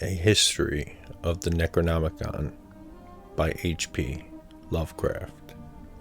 A History of the Necronomicon by H.P. Lovecraft.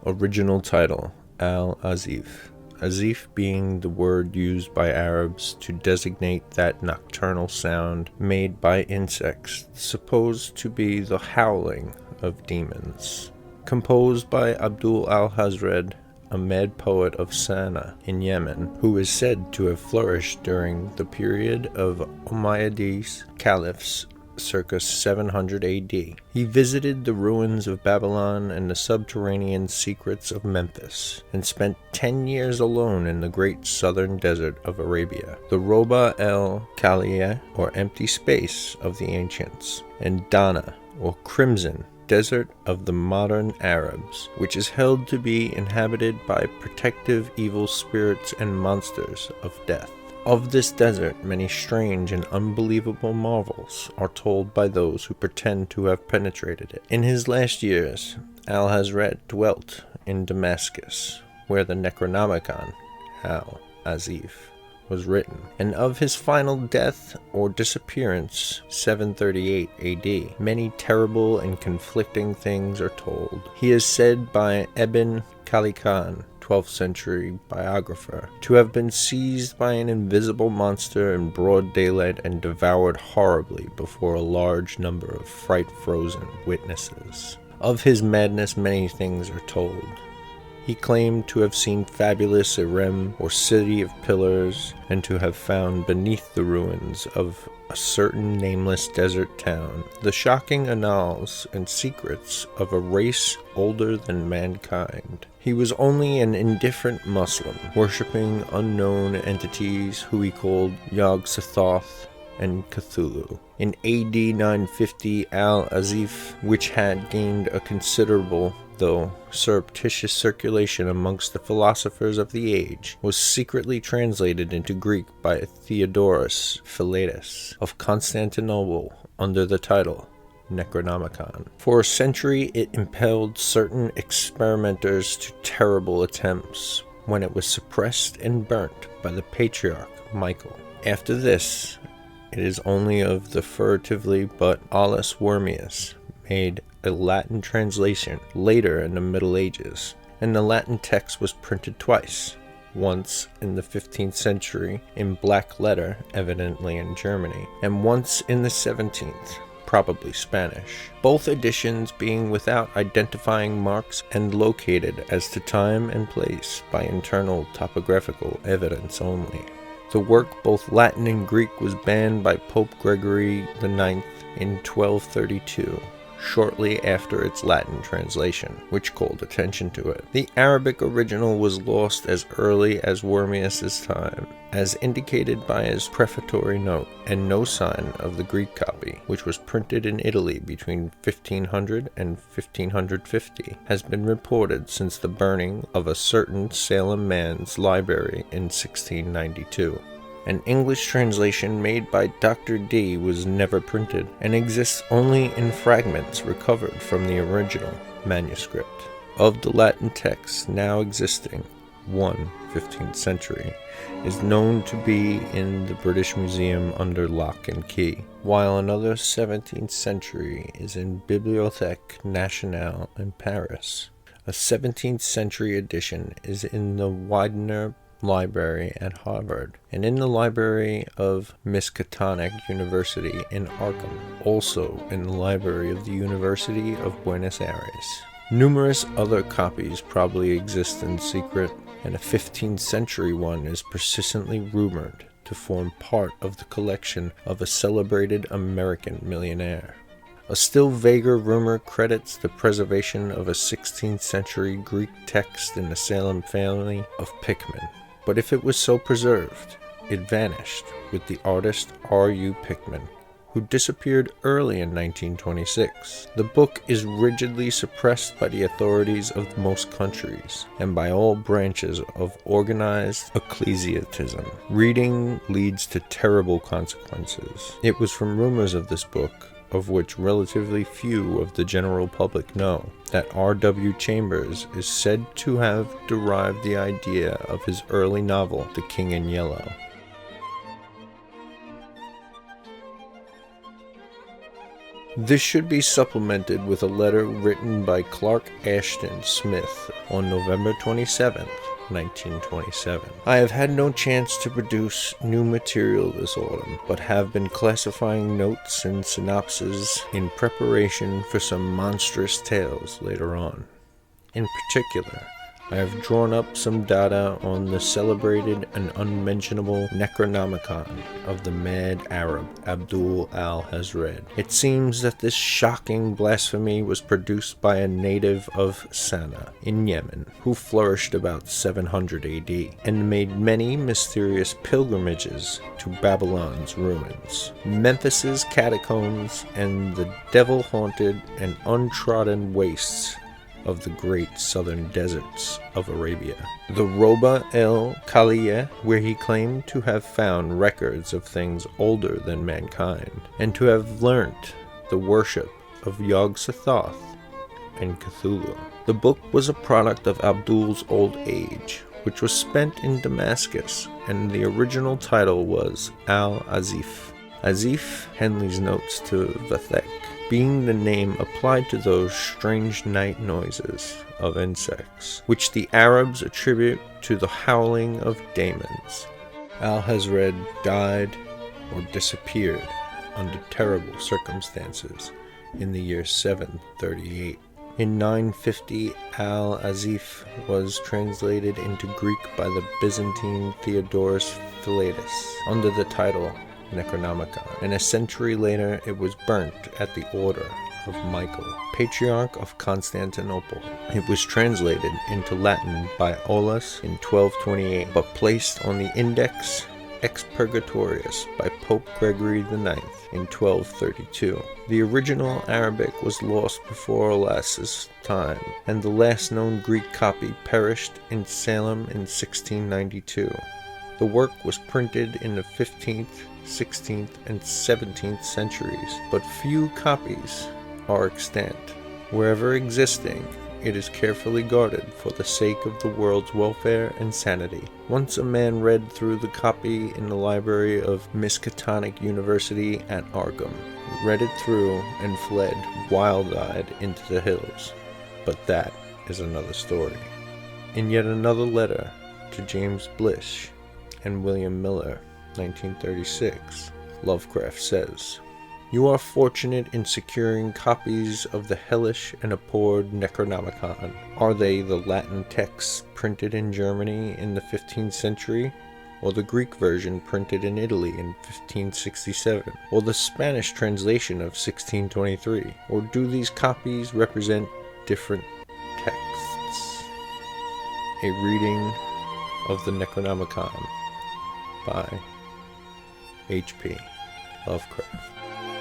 Original title, Al-Azif. Azif being the word used by Arabs to designate that nocturnal sound made by insects, supposed to be the howling of demons. Composed by Abdul al-Hazred, a mad poet of Sana'a in Yemen, who is said to have flourished during the period of Umayyad caliphs circa 700 AD. He visited the ruins of Babylon and the subterranean secrets of Memphis, and spent 10 years alone in the great southern desert of Arabia, the Roba el-Khaliya, or empty space of the ancients, and Dana, or crimson desert of the modern Arabs, which is held to be inhabited by protective evil spirits and monsters of death. Of this desert, many strange and unbelievable marvels are told by those who pretend to have penetrated it. In his last years, Al-Hazred dwelt in Damascus, where the Necronomicon, Al-Azif, was written, and of his final death or disappearance, 738 AD, many terrible and conflicting things are told. He is said by Ibn Khaldun, 12th century biographer, to have been seized by an invisible monster in broad daylight and devoured horribly before a large number of fright-frozen witnesses. Of his madness many things are told. He claimed to have seen fabulous Irem, or city of pillars, and to have found beneath the ruins of a certain nameless desert town the shocking annals and secrets of a race older than mankind. He was only an indifferent Muslim, worshipping unknown entities who he called Yog-Sothoth and Cthulhu. In AD 950, Al-Azif, which had gained a considerable though surreptitious circulation amongst the philosophers of the age, was secretly translated into Greek by Theodorus Philetus of Constantinople under the title Necronomicon. For a century it impelled certain experimenters to terrible attempts, when it was suppressed and burnt by the patriarch Michael. After this, it is only of the furtively but Aulus Wormius made a Latin translation later in the Middle Ages, and the Latin text was printed twice, once in the 15th century in black letter, evidently in Germany, and once in the 17th, probably Spanish, both editions being without identifying marks and located as to time and place by internal topographical evidence only. The work, both Latin and Greek, was banned by Pope Gregory IX in 1232. Shortly after its Latin translation, which called attention to it. The Arabic original was lost as early as Wormius's time, as indicated by his prefatory note, and no sign of the Greek copy, which was printed in Italy between 1500 and 1550, has been reported since the burning of a certain Salem man's library in 1692. An English translation made by Dr. D was never printed, and exists only in fragments recovered from the original manuscript. Of the Latin text now existing, one 15th century, is known to be in the British Museum under lock and key, while another 17th century is in Bibliothèque Nationale in Paris. A 17th century edition is in the Widener Library at Harvard, and in the library of Miskatonic University in Arkham, also in the library of the University of Buenos Aires. Numerous other copies probably exist in secret, and a 15th century one is persistently rumored to form part of the collection of a celebrated American millionaire. A still vaguer rumor credits the preservation of a 16th century Greek text in the Salem family of Pickman. But if it was so preserved, it vanished with the artist R.U. Pickman, who disappeared early in 1926. The book is rigidly suppressed by the authorities of most countries, and by all branches of organized ecclesiasticism. Reading leads to terrible consequences. It was from rumors of this book, of which relatively few of the general public know, that R.W. Chambers is said to have derived the idea of his early novel, The King in Yellow. This should be supplemented with a letter written by Clark Ashton Smith on November 27th, 1927. I have had no chance to produce new material this autumn, but have been classifying notes and synopses in preparation for some monstrous tales later on. In particular, I have drawn up some data on the celebrated and unmentionable Necronomicon of the mad Arab Abdul al-Hazred. It seems that this shocking blasphemy was produced by a native of Sana'a in Yemen, who flourished about 700 AD, and made many mysterious pilgrimages to Babylon's ruins, Memphis's catacombs, and the devil-haunted and untrodden wastes of the great southern deserts of Arabia. The Roba el Khaliyah, where he claimed to have found records of things older than mankind, and to have learnt the worship of Yog-Sothoth and Cthulhu. The book was a product of Abdul's old age, which was spent in Damascus, and the original title was Al-Azif. Azif, Henley's notes to Vathek, being the name applied to those strange night noises of insects, which the Arabs attribute to the howling of demons. Al-Hazred died or disappeared under terrible circumstances in the year 738. In 950, Al-Azif was translated into Greek by the Byzantine Theodorus Philatus under the title Necronomicon, and a century later it was burnt at the order of Michael, Patriarch of Constantinople. It was translated into Latin by Olaus in 1228, but placed on the Index Expurgatorius by Pope Gregory IX in 1232. The original Arabic was lost before Olaus's time, and the last known Greek copy perished in Salem in 1692. The work was printed in the 15th, 16th, and 17th centuries, but few copies are extant. Wherever existing, it is carefully guarded for the sake of the world's welfare and sanity. Once a man read through the copy in the library of Miskatonic University at Arkham, read it through and fled wild-eyed into the hills. But that is another story. In yet another letter to James Blish and William Miller, 1936, Lovecraft says, "You are fortunate in securing copies of the hellish and abhorred Necronomicon. Are they the Latin texts printed in Germany in the 15th century, or the Greek version printed in Italy in 1567, or the Spanish translation of 1623, or do these copies represent different texts?" A reading of the Necronomicon by H.P. Lovecraft.